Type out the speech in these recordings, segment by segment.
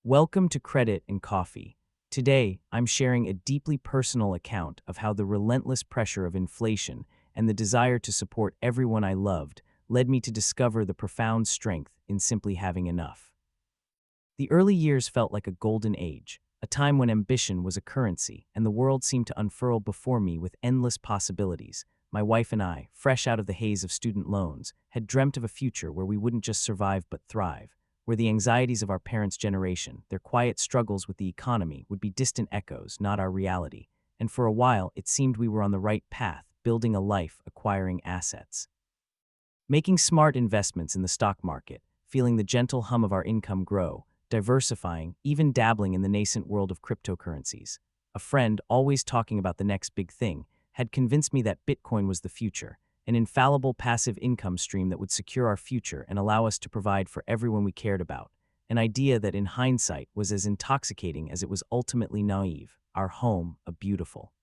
Welcome to Credit and Coffee. Today, I'm sharing a deeply personal account of how the relentless pressure of inflation and the desire to support everyone I loved led me to discover the profound strength in simply having enough. The early years felt like a golden age, a time when ambition was a currency and the world seemed to unfurl before me with endless possibilities. My wife and I, fresh out of the haze of student loans, had dreamt of a future where we wouldn't just survive but thrive, where the anxieties of our parents' generation, their quiet struggles with the economy, would be distant echoes, not our reality. And for a while, it seemed we were on the right path, building a life, acquiring assets. Making smart investments in the stock market, feeling the gentle hum of our income grow, diversifying, even dabbling in the nascent world of cryptocurrencies. A friend, always talking about the next big thing, had convinced me that Bitcoin was the future, an infallible passive income stream that would secure our future and allow us to provide for everyone we cared about, an idea that in hindsight was as intoxicating as it was ultimately naive. Our home, a beautiful,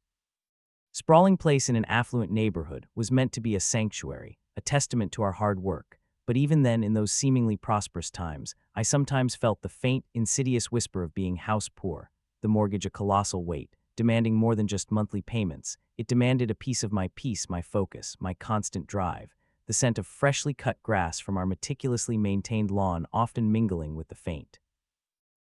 sprawling place in an affluent neighborhood, was meant to be a sanctuary, a testament to our hard work. But even then, in those seemingly prosperous times, I sometimes felt the faint, insidious whisper of being house poor, the mortgage a colossal weight, demanding more than just monthly payments. It demanded a piece of my peace, my focus, my constant drive, the scent of freshly cut grass from our meticulously maintained lawn often mingling with the faint,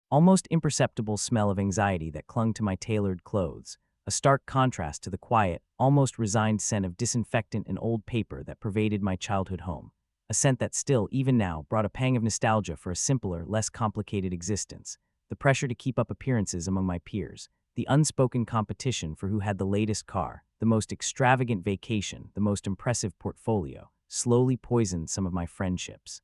almost imperceptible smell of anxiety that clung to my tailored clothes, a stark contrast to the quiet, almost resigned scent of disinfectant and old paper that pervaded my childhood home. A scent that still, even now, brought a pang of nostalgia for a simpler, less complicated existence. The pressure to keep up appearances among my peers, the unspoken competition for who had the latest car, the most extravagant vacation, the most impressive portfolio, slowly poisoned some of my friendships,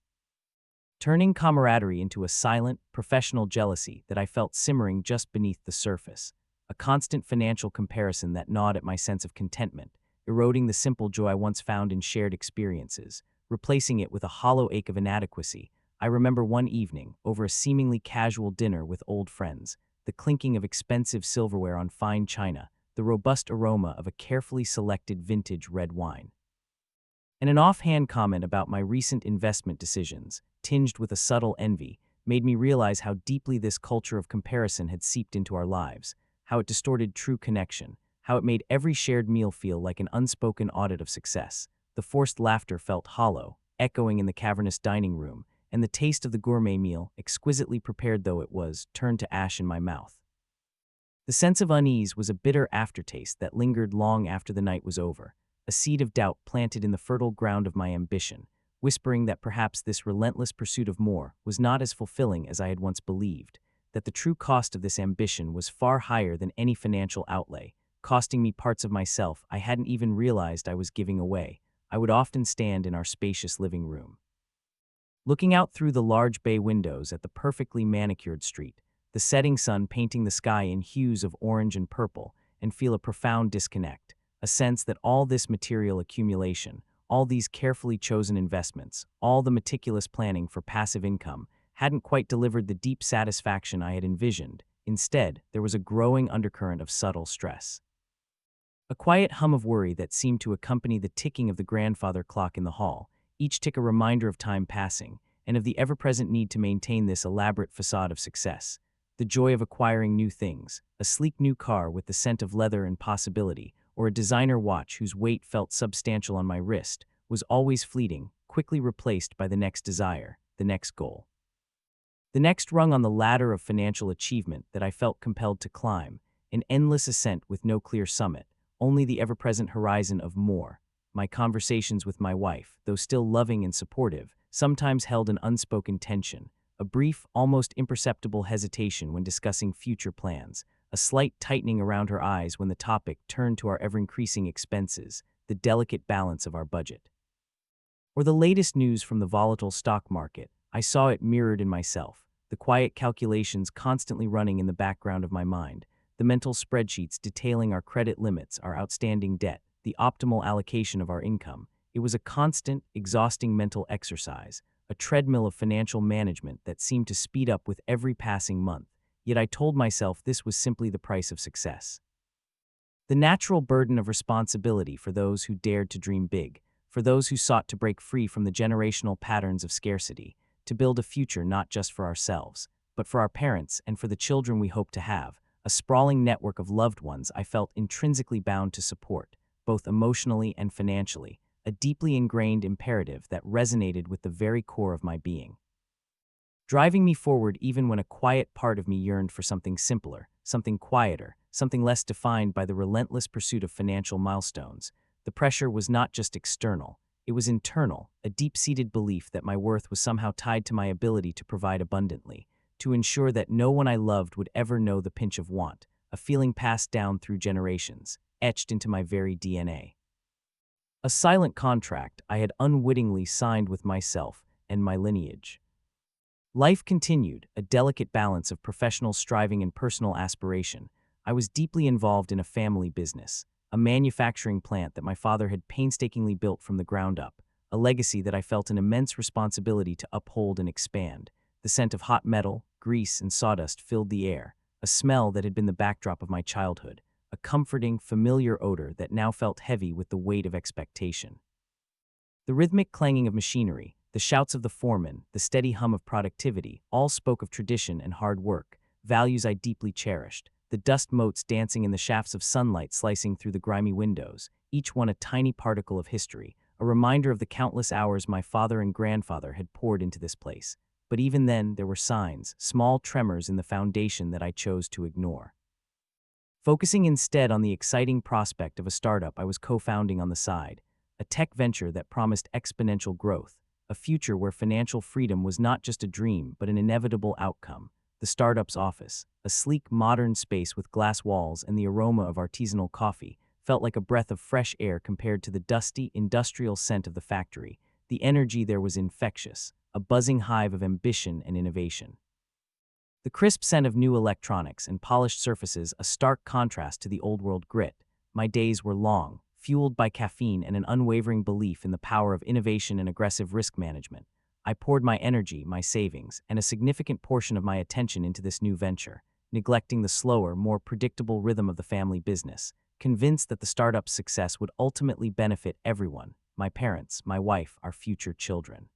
turning camaraderie into a silent, professional jealousy that I felt simmering just beneath the surface, a constant financial comparison that gnawed at my sense of contentment, eroding the simple joy I once found in shared experiences, replacing it with a hollow ache of inadequacy. I remember one evening, over a seemingly casual dinner with old friends, the clinking of expensive silverware on fine china, the robust aroma of a carefully selected vintage red wine, and an offhand comment about my recent investment decisions, tinged with a subtle envy, made me realize how deeply this culture of comparison had seeped into our lives, how it distorted true connection, how it made every shared meal feel like an unspoken audit of success. The forced laughter felt hollow, echoing in the cavernous dining room, and the taste of the gourmet meal, exquisitely prepared though it was, turned to ash in my mouth. The sense of unease was a bitter aftertaste that lingered long after the night was over, a seed of doubt planted in the fertile ground of my ambition, whispering that perhaps this relentless pursuit of more was not as fulfilling as I had once believed, that the true cost of this ambition was far higher than any financial outlay, costing me parts of myself I hadn't even realized I was giving away. I would often stand in our spacious living room, looking out through the large bay windows at the perfectly manicured street, the setting sun painting the sky in hues of orange and purple, and feel a profound disconnect, a sense that all this material accumulation, all these carefully chosen investments, all the meticulous planning for passive income, hadn't quite delivered the deep satisfaction I had envisioned. Instead, there was a growing undercurrent of subtle stress, a quiet hum of worry that seemed to accompany the ticking of the grandfather clock in the hall, each tick a reminder of time passing, and of the ever-present need to maintain this elaborate facade of success. The joy of acquiring new things, a sleek new car with the scent of leather and possibility, or a designer watch whose weight felt substantial on my wrist, was always fleeting, quickly replaced by the next desire, the next goal, the next rung on the ladder of financial achievement that I felt compelled to climb, an endless ascent with no clear summit, only the ever-present horizon of more. My conversations with my wife, though still loving and supportive, sometimes held an unspoken tension, a brief, almost imperceptible hesitation when discussing future plans, a slight tightening around her eyes when the topic turned to our ever-increasing expenses, the delicate balance of our budget, or the latest news from the volatile stock market. I saw it mirrored in myself, the quiet calculations constantly running in the background of my mind, the mental spreadsheets detailing our credit limits, our outstanding debt, the optimal allocation of our income. It was a constant, exhausting mental exercise, a treadmill of financial management that seemed to speed up with every passing month, yet I told myself this was simply the price of success. The natural burden of responsibility for those who dared to dream big, for those who sought to break free from the generational patterns of scarcity, to build a future not just for ourselves, but for our parents and for the children we hope to have, a sprawling network of loved ones I felt intrinsically bound to support, both emotionally and financially, a deeply ingrained imperative that resonated with the very core of my being. Driving me forward even when a quiet part of me yearned for something simpler, something quieter, something less defined by the relentless pursuit of financial milestones. The pressure was not just external, it was internal, a deep-seated belief that my worth was somehow tied to my ability to provide abundantly, to ensure that no one I loved would ever know the pinch of want, a feeling passed down through generations, etched into my very DNA. A silent contract I had unwittingly signed with myself and my lineage. Life continued, a delicate balance of professional striving and personal aspiration. I was deeply involved in a family business, a manufacturing plant that my father had painstakingly built from the ground up, a legacy that I felt an immense responsibility to uphold and expand. The scent of hot metal, grease, and sawdust filled the air, a smell that had been the backdrop of my childhood, a comforting, familiar odor that now felt heavy with the weight of expectation. The rhythmic clanging of machinery, the shouts of the foreman, the steady hum of productivity, all spoke of tradition and hard work, values I deeply cherished. The dust motes dancing in the shafts of sunlight slicing through the grimy windows, each one a tiny particle of history, a reminder of the countless hours my father and grandfather had poured into this place. But even then, there were signs, small tremors in the foundation that I chose to ignore. Focusing instead on the exciting prospect of a startup I was co-founding on the side, a tech venture that promised exponential growth, a future where financial freedom was not just a dream but an inevitable outcome. The startup's office, a sleek, modern space with glass walls and the aroma of artisanal coffee, felt like a breath of fresh air compared to the dusty, industrial scent of the factory. The energy there was infectious, a buzzing hive of ambition and innovation. The crisp scent of new electronics and polished surfaces a stark contrast to the old-world grit. My days were long, fueled by caffeine and an unwavering belief in the power of innovation and aggressive risk management. I poured my energy, my savings, and a significant portion of my attention into this new venture, neglecting the slower, more predictable rhythm of the family business, convinced that the startup's success would ultimately benefit everyone, my parents, my wife, our future children.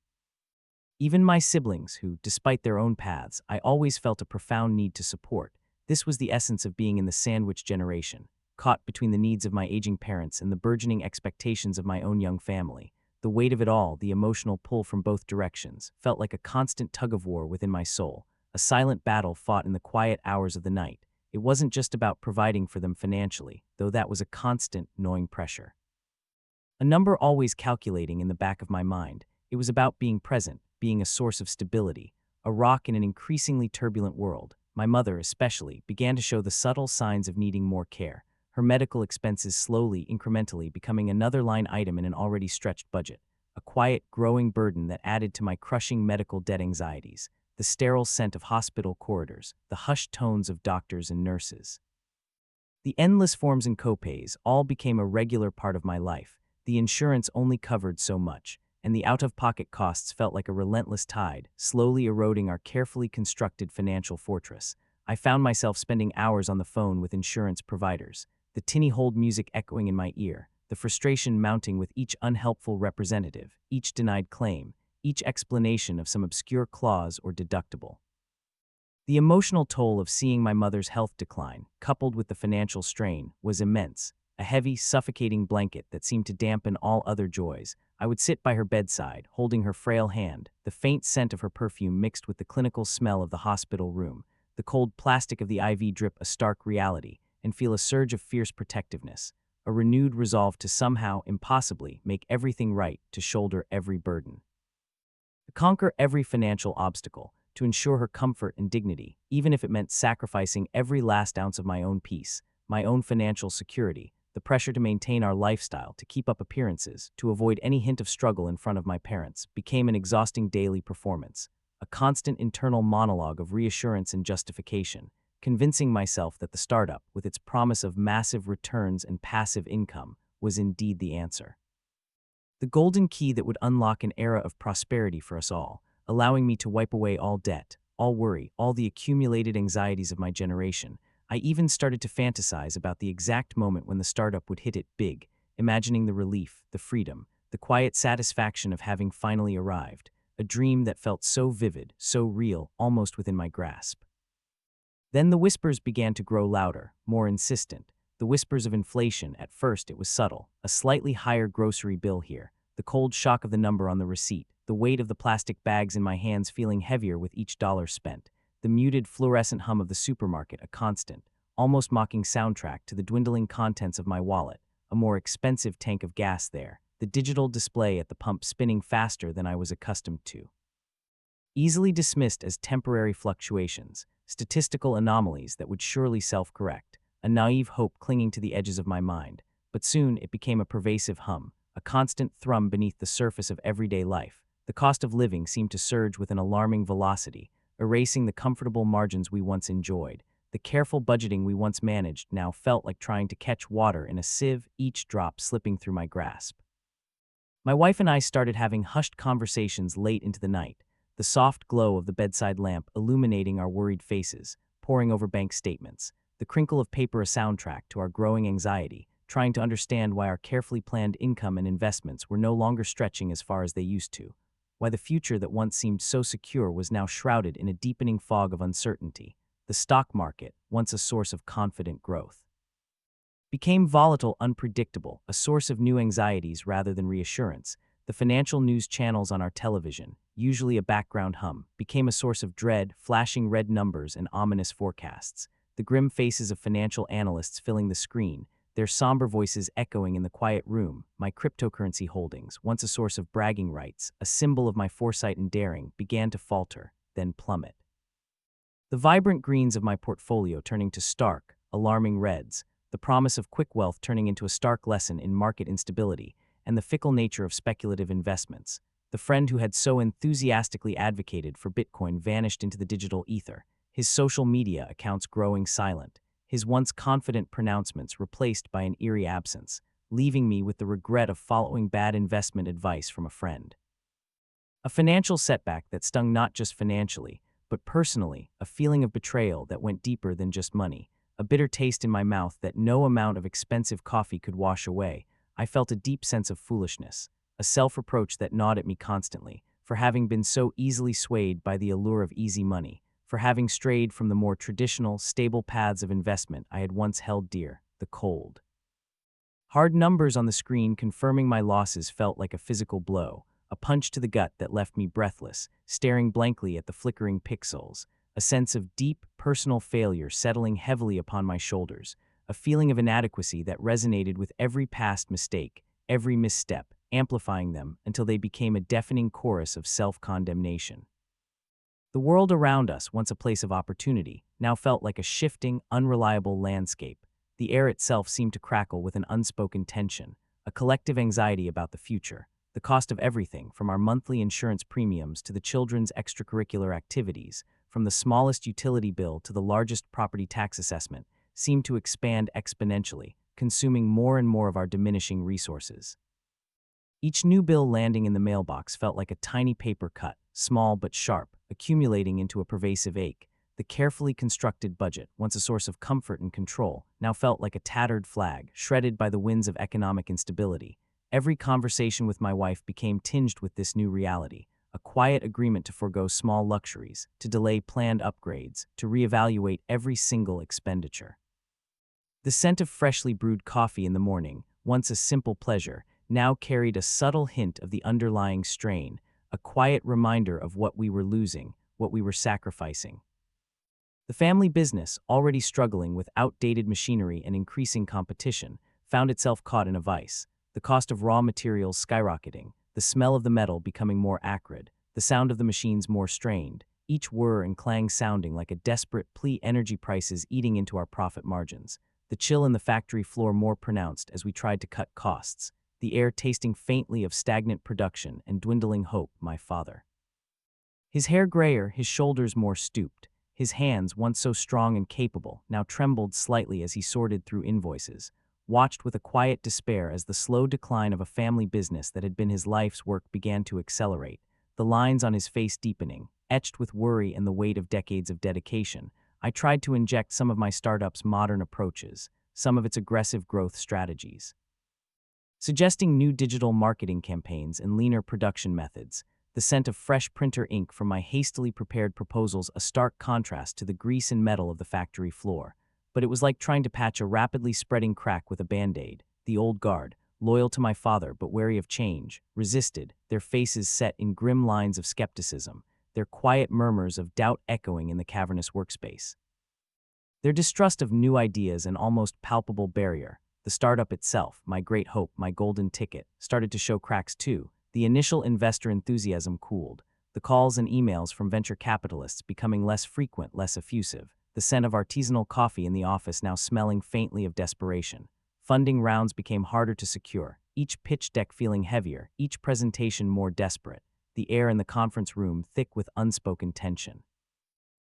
Even my siblings, who, despite their own paths, I always felt a profound need to support. This was the essence of being in the sandwich generation, caught between the needs of my aging parents and the burgeoning expectations of my own young family. The weight of it all, the emotional pull from both directions, felt like a constant tug-of-war within my soul, a silent battle fought in the quiet hours of the night. It wasn't just about providing for them financially, though that was a constant, gnawing pressure. A number always calculating in the back of my mind. It was about being present, being a source of stability, a rock in an increasingly turbulent world. My mother, especially, began to show the subtle signs of needing more care, her medical expenses slowly, incrementally becoming another line item in an already stretched budget, a quiet, growing burden that added to my crushing medical debt anxieties, the sterile scent of hospital corridors, the hushed tones of doctors and nurses. The endless forms and copays all became a regular part of my life. The insurance only covered so much, and the out-of-pocket costs felt like a relentless tide, slowly eroding our carefully constructed financial fortress. I found myself spending hours on the phone with insurance providers, the tinny hold music echoing in my ear, the frustration mounting with each unhelpful representative, each denied claim, each explanation of some obscure clause or deductible. The emotional toll of seeing my mother's health decline, coupled with the financial strain, was immense, a heavy, suffocating blanket that seemed to dampen all other joys. I would sit by her bedside, holding her frail hand, the faint scent of her perfume mixed with the clinical smell of the hospital room, the cold plastic of the IV drip a stark reality, and feel a surge of fierce protectiveness, a renewed resolve to somehow, impossibly, make everything right, to shoulder every burden. To conquer every financial obstacle, to ensure her comfort and dignity, even if it meant sacrificing every last ounce of my own peace, my own financial security, the pressure to maintain our lifestyle, to keep up appearances, to avoid any hint of struggle in front of my parents, became an exhausting daily performance, a constant internal monologue of reassurance and justification, convincing myself that the startup, with its promise of massive returns and passive income, was indeed the answer. The golden key that would unlock an era of prosperity for us all, allowing me to wipe away all debt, all worry, all the accumulated anxieties of my generation. I even started to fantasize about the exact moment when the startup would hit it big, imagining the relief, the freedom, the quiet satisfaction of having finally arrived, a dream that felt so vivid, so real, almost within my grasp. Then the whispers began to grow louder, more insistent. The whispers of inflation. At first it was subtle, a slightly higher grocery bill here, the cold shock of the number on the receipt, the weight of the plastic bags in my hands feeling heavier with each dollar spent, the muted fluorescent hum of the supermarket, a constant, almost mocking soundtrack to the dwindling contents of my wallet, a more expensive tank of gas there, the digital display at the pump spinning faster than I was accustomed to. Easily dismissed as temporary fluctuations, statistical anomalies that would surely self-correct, a naive hope clinging to the edges of my mind, but soon it became a pervasive hum, a constant thrum beneath the surface of everyday life. The cost of living seemed to surge with an alarming velocity, erasing the comfortable margins we once enjoyed. The careful budgeting we once managed now felt like trying to catch water in a sieve, each drop slipping through my grasp. My wife and I started having hushed conversations late into the night, the soft glow of the bedside lamp illuminating our worried faces, poring over bank statements, the crinkle of paper a soundtrack to our growing anxiety, trying to understand why our carefully planned income and investments were no longer stretching as far as they used to, why the future that once seemed so secure was now shrouded in a deepening fog of uncertainty. The stock market, once a source of confident growth, became volatile, unpredictable, a source of new anxieties rather than reassurance. The financial news channels on our television, usually a background hum, became a source of dread, flashing red numbers and ominous forecasts. The grim faces of financial analysts filling the screen, their somber voices echoing in the quiet room. My cryptocurrency holdings, once a source of bragging rights, a symbol of my foresight and daring, began to falter, then plummet. The vibrant greens of my portfolio turning to stark, alarming reds, the promise of quick wealth turning into a stark lesson in market instability, and the fickle nature of speculative investments. The friend who had so enthusiastically advocated for Bitcoin vanished into the digital ether, his social media accounts growing silent, his once confident pronouncements replaced by an eerie absence, leaving me with the regret of following bad investment advice from a friend. A financial setback that stung not just financially, but personally, a feeling of betrayal that went deeper than just money, a bitter taste in my mouth that no amount of expensive coffee could wash away. I felt a deep sense of foolishness, a self-reproach that gnawed at me constantly, for having been so easily swayed by the allure of easy money, for having strayed from the more traditional, stable paths of investment I had once held dear. The cold, hard numbers on the screen confirming my losses felt like a physical blow, a punch to the gut that left me breathless, staring blankly at the flickering pixels, a sense of deep, personal failure settling heavily upon my shoulders, a feeling of inadequacy that resonated with every past mistake, every misstep, amplifying them until they became a deafening chorus of self-condemnation. The world around us, once a place of opportunity, now felt like a shifting, unreliable landscape. The air itself seemed to crackle with an unspoken tension, a collective anxiety about the future. The cost of everything, from our monthly insurance premiums to the children's extracurricular activities, from the smallest utility bill to the largest property tax assessment, seemed to expand exponentially, consuming more and more of our diminishing resources. Each new bill landing in the mailbox felt like a tiny paper cut, small but sharp, accumulating into a pervasive ache. The carefully constructed budget, once a source of comfort and control, now felt like a tattered flag, shredded by the winds of economic instability. Every conversation with my wife became tinged with this new reality, a quiet agreement to forego small luxuries, to delay planned upgrades, to reevaluate every single expenditure. The scent of freshly brewed coffee in the morning, once a simple pleasure, now carried a subtle hint of the underlying strain, a quiet reminder of what we were losing, what we were sacrificing. The family business, already struggling with outdated machinery and increasing competition, found itself caught in a vice. The cost of raw materials skyrocketing, the smell of the metal becoming more acrid, the sound of the machines more strained, each whir and clang sounding like a desperate plea, energy prices eating into our profit margins, the chill in the factory floor more pronounced as we tried to cut costs, the air tasting faintly of stagnant production and dwindling hope. My father, his hair grayer, his shoulders more stooped, his hands, once so strong and capable, now trembled slightly as he sorted through invoices, watched with a quiet despair as the slow decline of a family business that had been his life's work began to accelerate, the lines on his face deepening, etched with worry and the weight of decades of dedication. I tried to inject some of my startup's modern approaches, some of its aggressive growth strategies, suggesting new digital marketing campaigns and leaner production methods. the scent of fresh printer ink from my hastily prepared proposals a stark contrast to the grease and metal of the factory floor. But it was like trying to patch a rapidly spreading crack with a Band-Aid. The old guard, loyal to my father but wary of change, resisted, their faces set in grim lines of skepticism, their quiet murmurs of doubt echoing in the cavernous workspace. Their distrust of new ideas an almost palpable barrier. The startup itself, my great hope, my golden ticket, started to show cracks too. The initial investor enthusiasm cooled, the calls and emails from venture capitalists becoming less frequent, less effusive, the scent of artisanal coffee in the office now smelling faintly of desperation. Funding rounds became harder to secure, each pitch deck feeling heavier, each presentation more desperate, the air in the conference room thick with unspoken tension.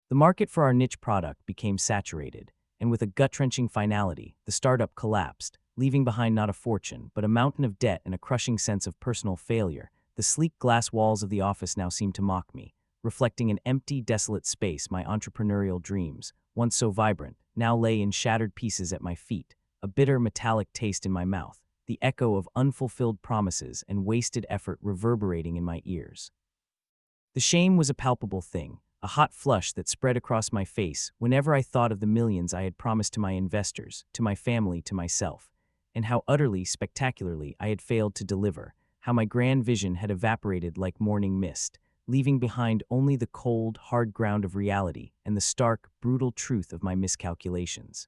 The market for our niche product became saturated, and with a gut-wrenching finality, the startup collapsed, leaving behind not a fortune, but a mountain of debt and a crushing sense of personal failure. The sleek glass walls of the office now seemed to mock me, reflecting an empty, desolate space. My entrepreneurial dreams, once so vibrant, now lay in shattered pieces at my feet, a bitter metallic taste in my mouth, the echo of unfulfilled promises and wasted effort reverberating in my ears. The shame was a palpable thing, a hot flush that spread across my face whenever I thought of the millions I had promised to my investors, to my family, to myself, and how utterly, spectacularly I had failed to deliver, how my grand vision had evaporated like morning mist, leaving behind only the cold, hard ground of reality and the stark, brutal truth of my miscalculations.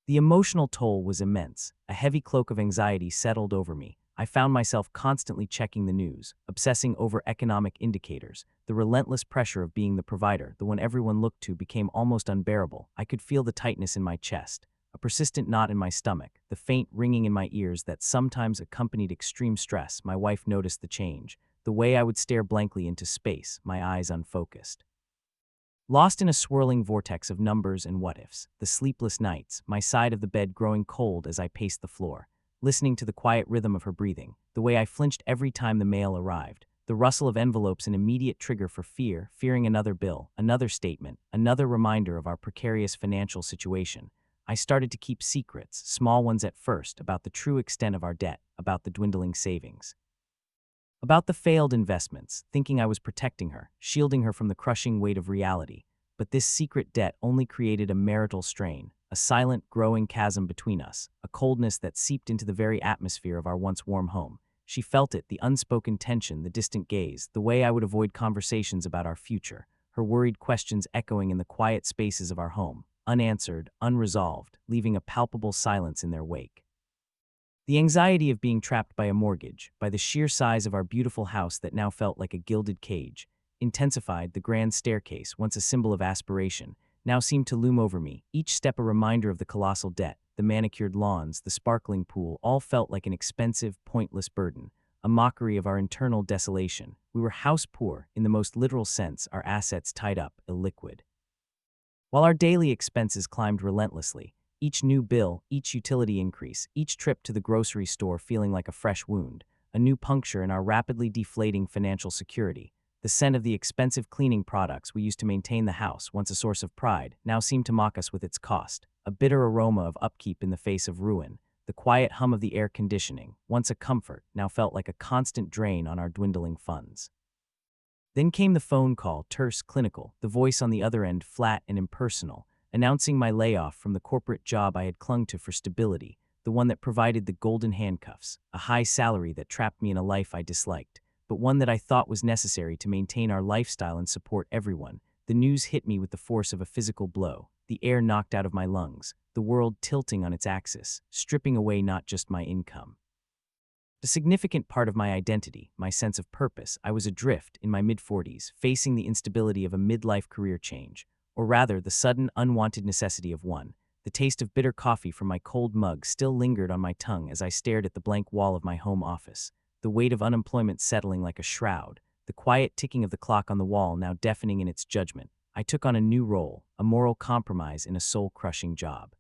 The emotional toll was immense. A heavy cloak of anxiety settled over me. I found myself constantly checking the news, obsessing over economic indicators. The relentless pressure of being the provider, the one everyone looked to, became almost unbearable. I could feel the tightness in my chest, a persistent knot in my stomach, the faint ringing in my ears that sometimes accompanied extreme stress. My wife noticed the change, the way I would stare blankly into space, my eyes unfocused. Lost in a swirling vortex of numbers and what-ifs, the sleepless nights, my side of the bed growing cold as I paced the floor, listening to the quiet rhythm of her breathing, the way I flinched every time the mail arrived, the rustle of envelopes an immediate trigger for fearing another bill, another statement, another reminder of our precarious financial situation. I started to keep secrets, small ones at first, about the true extent of our debt, about the dwindling savings, about the failed investments, thinking I was protecting her, shielding her from the crushing weight of reality. But this secret debt only created a marital strain, a silent, growing chasm between us, a coldness that seeped into the very atmosphere of our once warm home. She felt it, the unspoken tension, the distant gaze, the way I would avoid conversations about our future, her worried questions echoing in the quiet spaces of our home, unanswered, unresolved, leaving a palpable silence in their wake. The anxiety of being trapped by a mortgage, by the sheer size of our beautiful house that now felt like a gilded cage, intensified. The grand staircase, once a symbol of aspiration, now seemed to loom over me, each step a reminder of the colossal debt. The manicured lawns, the sparkling pool, all felt like an expensive, pointless burden, a mockery of our internal desolation. We were house poor, in the most literal sense, our assets tied up, illiquid. While our daily expenses climbed relentlessly, each new bill, each utility increase, each trip to the grocery store feeling like a fresh wound, a new puncture in our rapidly deflating financial security. The scent of the expensive cleaning products we used to maintain the house, once a source of pride, now seemed to mock us with its cost, a bitter aroma of upkeep in the face of ruin. The quiet hum of the air conditioning, once a comfort, now felt like a constant drain on our dwindling funds. Then came the phone call, terse, clinical, the voice on the other end flat and impersonal, announcing my layoff from the corporate job I had clung to for stability, the one that provided the golden handcuffs, a high salary that trapped me in a life I disliked, but one that I thought was necessary to maintain our lifestyle and support everyone. The news hit me with the force of a physical blow, the air knocked out of my lungs, the world tilting on its axis, stripping away not just my income, a significant part of my identity, my sense of purpose. I was adrift in my mid-40s, facing the instability of a midlife career change, or rather the sudden, unwanted necessity of one. The taste of bitter coffee from my cold mug still lingered on my tongue as I stared at the blank wall of my home office, the weight of unemployment settling like a shroud, the quiet ticking of the clock on the wall now deafening in its judgment. I took on a new role, a moral compromise in a soul-crushing job.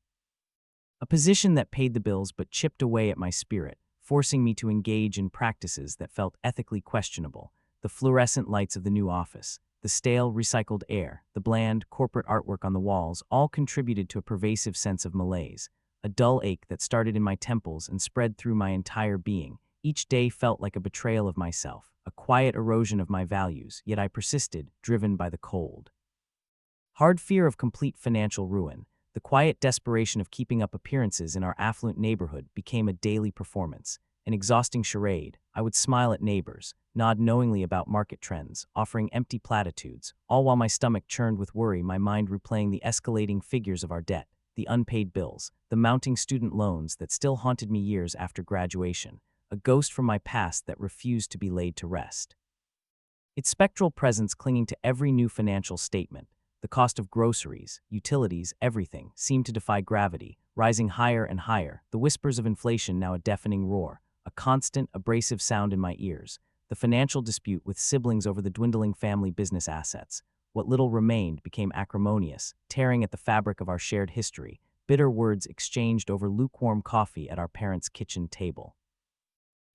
A position that paid the bills but chipped away at my spirit, forcing me to engage in practices that felt ethically questionable. The fluorescent lights of the new office, the stale, recycled air, the bland, corporate artwork on the walls all contributed to a pervasive sense of malaise, a dull ache that started in my temples and spread through my entire being. Each day felt like a betrayal of myself, a quiet erosion of my values, yet I persisted, driven by the cold, hard fear of complete financial ruin. The quiet desperation of keeping up appearances in our affluent neighborhood became a daily performance, an exhausting charade. I would smile at neighbors, nod knowingly about market trends, offering empty platitudes, all while my stomach churned with worry, my mind replaying the escalating figures of our debt, the unpaid bills, the mounting student loans that still haunted me years after graduation, a ghost from my past that refused to be laid to rest. Its spectral presence clinging to every new financial statement. The cost of groceries, utilities, everything seemed to defy gravity, rising higher and higher, the whispers of inflation now a deafening roar, a constant, abrasive sound in my ears, the financial dispute with siblings over the dwindling family business assets. What little remained became acrimonious, tearing at the fabric of our shared history, bitter words exchanged over lukewarm coffee at our parents' kitchen table.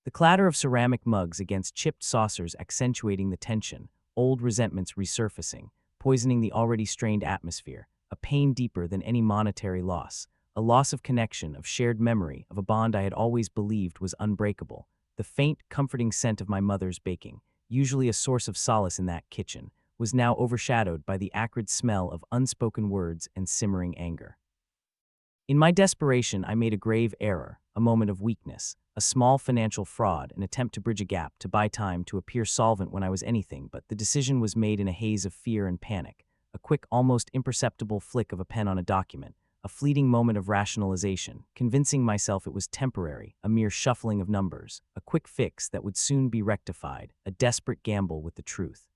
The clatter of ceramic mugs against chipped saucers accentuating the tension, old resentments resurfacing, poisoning the already strained atmosphere, a pain deeper than any monetary loss, a loss of connection, of shared memory, of a bond I had always believed was unbreakable. The faint, comforting scent of my mother's baking, usually a source of solace in that kitchen, was now overshadowed by the acrid smell of unspoken words and simmering anger. In my desperation, I made a grave error, a moment of weakness, a small financial fraud, an attempt to bridge a gap, to buy time, to appear solvent when I was anything, but the decision was made in a haze of fear and panic, a quick, almost imperceptible flick of a pen on a document, a fleeting moment of rationalization, convincing myself it was temporary, a mere shuffling of numbers, a quick fix that would soon be rectified, a desperate gamble with the truth.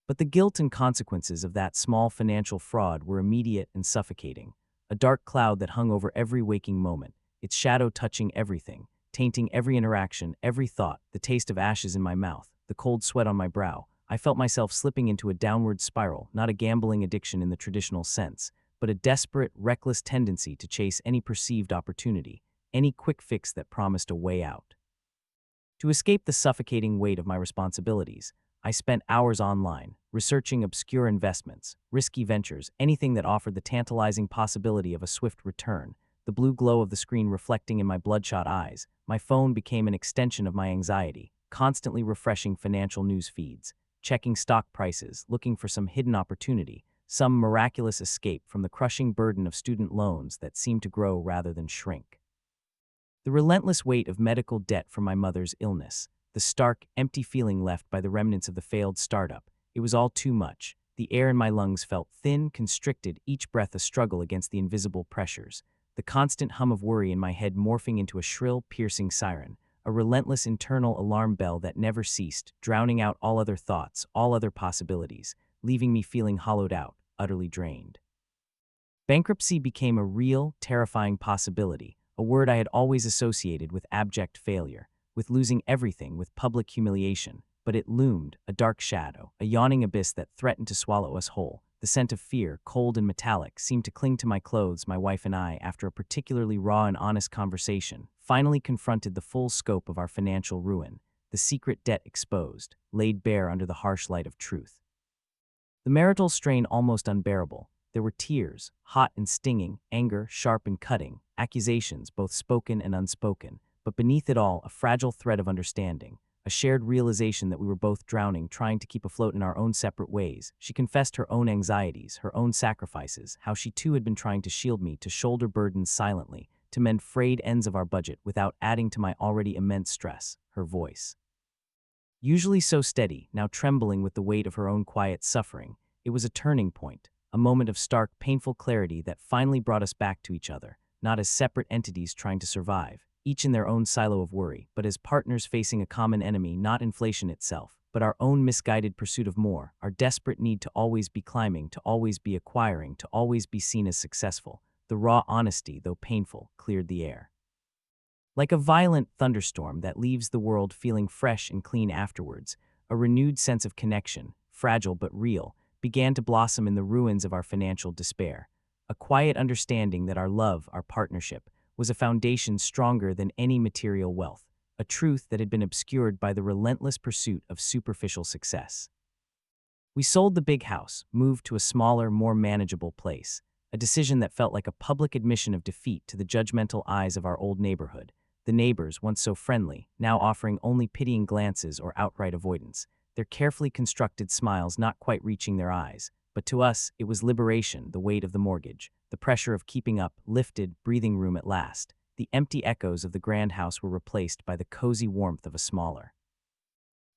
But the guilt and consequences of that small financial fraud were immediate and suffocating, a dark cloud that hung over every waking moment, its shadow touching everything, tainting every interaction, every thought, the taste of ashes in my mouth, the cold sweat on my brow. I felt myself slipping into a downward spiral, not a gambling addiction in the traditional sense, but a desperate, reckless tendency to chase any perceived opportunity, any quick fix that promised a way out. To escape the suffocating weight of my responsibilities, I spent hours online, researching obscure investments, risky ventures, anything that offered the tantalizing possibility of a swift return. The blue glow of the screen reflecting in my bloodshot eyes, my phone became an extension of my anxiety, constantly refreshing financial news feeds, checking stock prices, looking for some hidden opportunity, some miraculous escape from the crushing burden of student loans that seemed to grow rather than shrink. The relentless weight of medical debt from my mother's illness, the stark, empty feeling left by the remnants of the failed startup, it was all too much. The air in my lungs felt thin, constricted, each breath a struggle against the invisible pressures. The constant hum of worry in my head morphing into a shrill, piercing siren, a relentless internal alarm bell that never ceased, drowning out all other thoughts, all other possibilities, leaving me feeling hollowed out, utterly drained. Bankruptcy became a real, terrifying possibility, a word I had always associated with abject failure, with losing everything, with public humiliation, but it loomed, a dark shadow, a yawning abyss that threatened to swallow us whole. The scent of fear, cold and metallic, seemed to cling to my clothes. My wife and I, after a particularly raw and honest conversation, finally confronted the full scope of our financial ruin, the secret debt exposed, laid bare under the harsh light of truth. The marital strain almost unbearable. There were tears, hot and stinging, anger, sharp and cutting, accusations, both spoken and unspoken, but beneath it all, a fragile thread of understanding, a shared realization that we were both drowning, trying to keep afloat in our own separate ways. She confessed her own anxieties, her own sacrifices, how she too had been trying to shield me, to shoulder burdens silently, to mend frayed ends of our budget without adding to my already immense stress. Her voice, usually so steady, now trembling with the weight of her own quiet suffering. It was a turning point, a moment of stark, painful clarity that finally brought us back to each other, not as separate entities trying to survive, each in their own silo of worry, but as partners facing a common enemy, not inflation itself, but our own misguided pursuit of more, our desperate need to always be climbing, to always be acquiring, to always be seen as successful. The raw honesty, though painful, cleared the air. Like a violent thunderstorm that leaves the world feeling fresh and clean afterwards, a renewed sense of connection, fragile but real, began to blossom in the ruins of our financial despair. A quiet understanding that our love, our partnership, was a foundation stronger than any material wealth, a truth that had been obscured by the relentless pursuit of superficial success. We sold the big house, moved to a smaller, more manageable place, a decision that felt like a public admission of defeat to the judgmental eyes of our old neighborhood. The neighbors, once so friendly, now offering only pitying glances or outright avoidance, their carefully constructed smiles not quite reaching their eyes. But to us, it was liberation, the weight of the mortgage, the pressure of keeping up, lifted, breathing room at last. The empty echoes of the grand house were replaced by the cozy warmth of a smaller,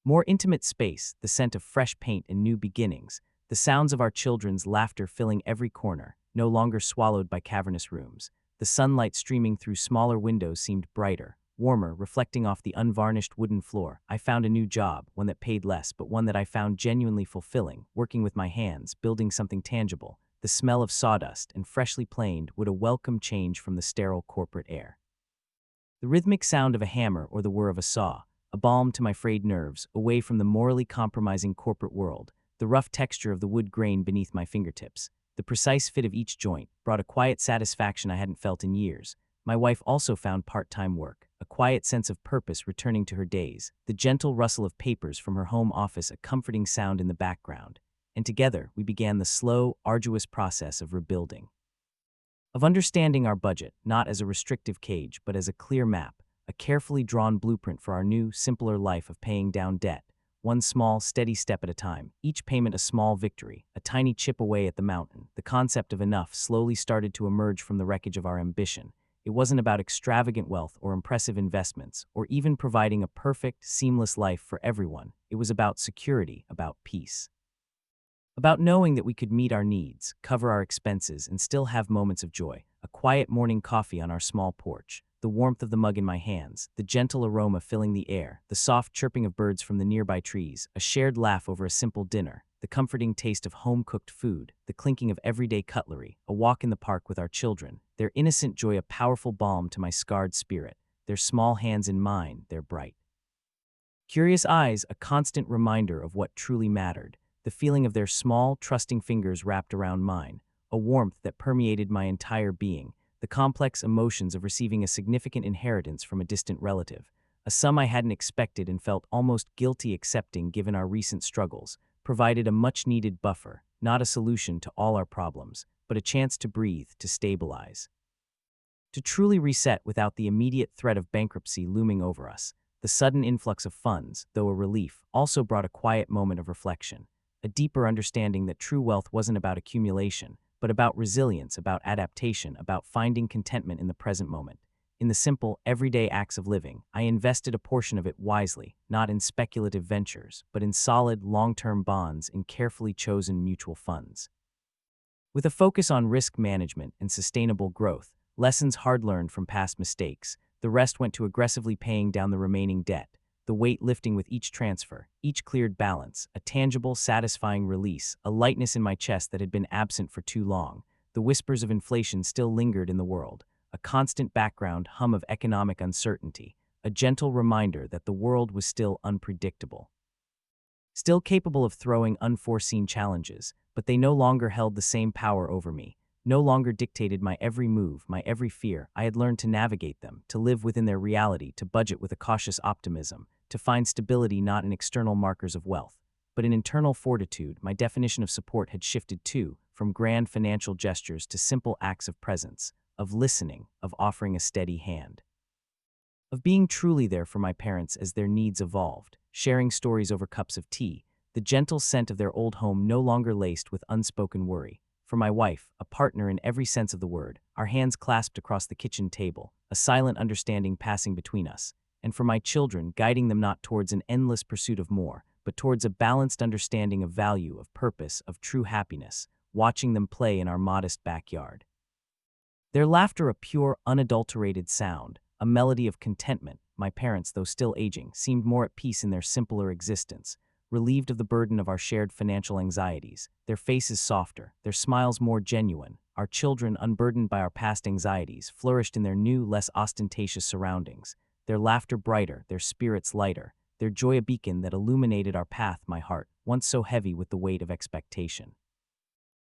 more intimate space, the scent of fresh paint and new beginnings, the sounds of our children's laughter filling every corner, no longer swallowed by cavernous rooms. The sunlight streaming through smaller windows seemed brighter, warmer, reflecting off the unvarnished wooden floor. I found a new job, one that paid less, but one that I found genuinely fulfilling, working with my hands, building something tangible. The smell of sawdust and freshly planed would a welcome change from the sterile corporate air. The rhythmic sound of a hammer or the whir of a saw, a balm to my frayed nerves, away from the morally compromising corporate world. The rough texture of the wood grain beneath my fingertips, the precise fit of each joint, brought a quiet satisfaction I hadn't felt in years. My wife also found part-time work, a quiet sense of purpose returning to her days, the gentle rustle of papers from her home office a comforting sound in the background. And together, we began the slow, arduous process of rebuilding. Of understanding our budget, not as a restrictive cage, but as a clear map, a carefully drawn blueprint for our new, simpler life of paying down debt, one small, steady step at a time, each payment a small victory, a tiny chip away at the mountain. The concept of enough slowly started to emerge from the wreckage of our ambition. It wasn't about extravagant wealth or impressive investments, or even providing a perfect, seamless life for everyone. It was about security, about peace. About knowing that we could meet our needs, cover our expenses, and still have moments of joy. A quiet morning coffee on our small porch, the warmth of the mug in my hands, the gentle aroma filling the air, the soft chirping of birds from the nearby trees, a shared laugh over a simple dinner, the comforting taste of home-cooked food, the clinking of everyday cutlery, a walk in the park with our children, their innocent joy a powerful balm to my scarred spirit, their small hands in mine, their bright, curious eyes a constant reminder of what truly mattered, the feeling of their small, trusting fingers wrapped around mine, a warmth that permeated my entire being, the complex emotions of receiving a significant inheritance from a distant relative, a sum I hadn't expected and felt almost guilty accepting given our recent struggles, provided a much-needed buffer, not a solution to all our problems, but a chance to breathe, to stabilize, to truly reset without the immediate threat of bankruptcy looming over us. The sudden influx of funds, though a relief, also brought a quiet moment of reflection, a deeper understanding that true wealth wasn't about accumulation, but about resilience, about adaptation, about finding contentment in the present moment. In the simple, everyday acts of living, I invested a portion of it wisely, not in speculative ventures, but in solid, long-term bonds in carefully chosen mutual funds. With a focus on risk management and sustainable growth, lessons hard-learned from past mistakes, the rest went to aggressively paying down the remaining debt, the weight lifting with each transfer, each cleared balance, a tangible, satisfying release, a lightness in my chest that had been absent for too long. The whispers of inflation still lingered in the world, a constant background hum of economic uncertainty, a gentle reminder that the world was still unpredictable, still capable of throwing unforeseen challenges, but they no longer held the same power over me, no longer dictated my every move, my every fear. I had learned to navigate them, to live within their reality, to budget with a cautious optimism, to find stability not in external markers of wealth, but in internal fortitude. My definition of support had shifted too, from grand financial gestures to simple acts of presence, of listening, of offering a steady hand, of being truly there for my parents as their needs evolved, sharing stories over cups of tea, the gentle scent of their old home no longer laced with unspoken worry. For my wife, a partner in every sense of the word, our hands clasped across the kitchen table, a silent understanding passing between us. And for my children, guiding them not towards an endless pursuit of more, but towards a balanced understanding of value, of purpose, of true happiness, watching them play in our modest backyard. Their laughter a pure, unadulterated sound, a melody of contentment. My parents, though still aging, seemed more at peace in their simpler existence, relieved of the burden of our shared financial anxieties, their faces softer, their smiles more genuine. Our children, unburdened by our past anxieties, flourished in their new, less ostentatious surroundings, their laughter brighter, their spirits lighter, their joy a beacon that illuminated our path. My heart, once so heavy with the weight of expectation,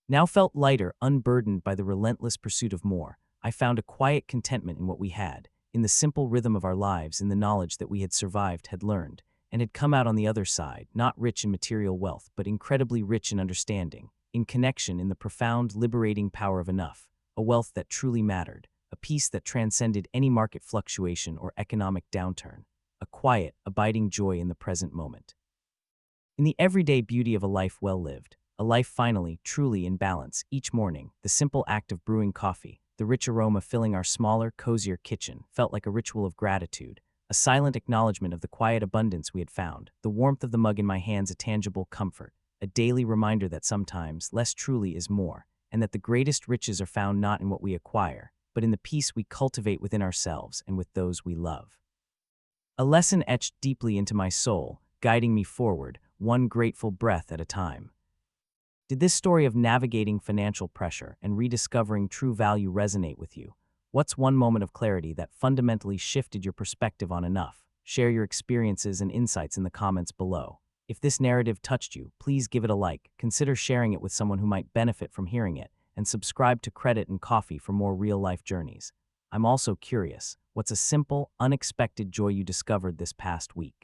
now felt lighter, unburdened by the relentless pursuit of more. I found a quiet contentment in what we had, in the simple rhythm of our lives, in the knowledge that we had survived, had learned, and had come out on the other side, not rich in material wealth, but incredibly rich in understanding, in connection, in the profound, liberating power of enough, a wealth that truly mattered, a peace that transcended any market fluctuation or economic downturn, a quiet, abiding joy in the present moment. In the everyday beauty of a life well lived, a life finally, truly in balance, each morning, the simple act of brewing coffee, the rich aroma filling our smaller, cozier kitchen, felt like a ritual of gratitude, a silent acknowledgement of the quiet abundance we had found, the warmth of the mug in my hands a tangible comfort, a daily reminder that sometimes less truly is more, and that the greatest riches are found not in what we acquire, but in the peace we cultivate within ourselves and with those we love. A lesson etched deeply into my soul, guiding me forward, one grateful breath at a time. Did this story of navigating financial pressure and rediscovering true value resonate with you? What's one moment of clarity that fundamentally shifted your perspective on enough? Share your experiences and insights in the comments below. If this narrative touched you, please give it a like, consider sharing it with someone who might benefit from hearing it, and subscribe to Credit and Coffee for more real-life journeys. I'm also curious, what's a simple, unexpected joy you discovered this past week?